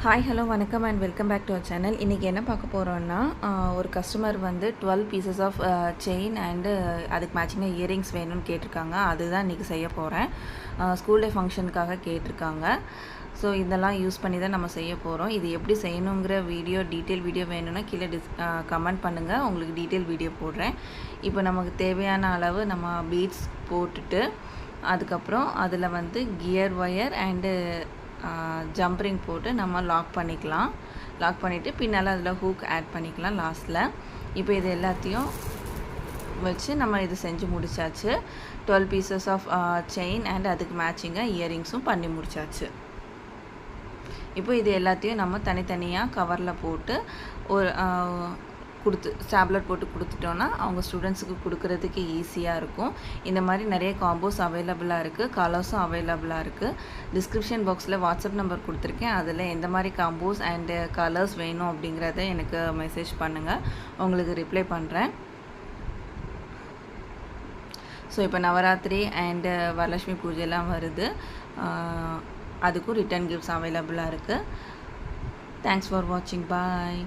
Hi hello வணக்கம் and welcome back to our channel. இன்றைக்கி என்ன பார்க்க போகிறோன்னா, ஒரு கஸ்டமர் வந்து 12 பீசஸ் ஆஃப் செயின் அண்டு அதுக்கு மேட்சிங்காக இயரிங்ஸ் வேணும்னு கேட்டிருக்காங்க. அதுதான் இன்றைக்கி செய்ய போகிறேன். ஸ்கூல் டே ஃபங்க்ஷனுக்காக கேட்டிருக்காங்க. ஸோ இதெல்லாம் யூஸ் பண்ணி தான் நம்ம செய்ய போகிறோம். இது எப்படி செய்யணுங்கிற டீட்டெயில் வீடியோ வேணும்னா கீழே கமெண்ட் பண்ணுங்கள், உங்களுக்கு டீட்டெயில் வீடியோ போடுறேன். இப்போ நமக்கு தேவையான அளவு நம்ம பீட்ஸ் போட்டுட்டு அதுக்கப்புறம் அதில் வந்து கியர் ஒயர் அண்டு ஜம்ப்ரிங் போட்டு நம்ம லாக் பண்ணிக்கலாம். லாக் பண்ணிவிட்டு பின்னால் அதில் ஹூக் ஆட் பண்ணிக்கலாம் லாஸ்ட்டில். இப்போ இது எல்லாத்தையும் வச்சு நம்ம இது செஞ்சு முடிச்சாச்சு. 12 பீசஸ் ஆஃப் செயின் அண்ட் அதுக்கு மேட்சிங்காக இயரிங்ஸும் பண்ணி முடிச்சாச்சு. இப்போ இது எல்லாத்தையும் நம்ம தனித்தனியாக கவரில் போட்டு ஒரு ஸ்டாப்லர் போட்டு கொடுத்துட்டோன்னா அவங்க ஸ்டூடெண்ட்ஸுக்கு கொடுக்குறதுக்கு ஈஸியாக இருக்கும். இந்த மாதிரி நிறைய காம்போஸ் அவைலபிளாக இருக்குது, கலர்ஸும் அவைலபிளாக இருக்குது. டிஸ்கிரிப்ஷன் பாக்ஸில் வாட்ஸ்அப் நம்பர் கொடுத்துருக்கேன். அதில் எந்த மாதிரி காம்போஸ் அண்டு கலர்ஸ் வேணும் அப்படிங்கிறத எனக்கு மெசேஜ் பண்ணுங்கள், உங்களுக்கு ரிப்ளை பண்ணுறேன். ஸோ இப்போ நவராத்திரி அண்டு வரலட்சுமி பூஜைலாம் வருது, அதுக்கும் ரிட்டன் கிஃப்ட்ஸ் அவைலபிளாக இருக்குது. தேங்க்ஸ் ஃபார் வாட்சிங். பாய்.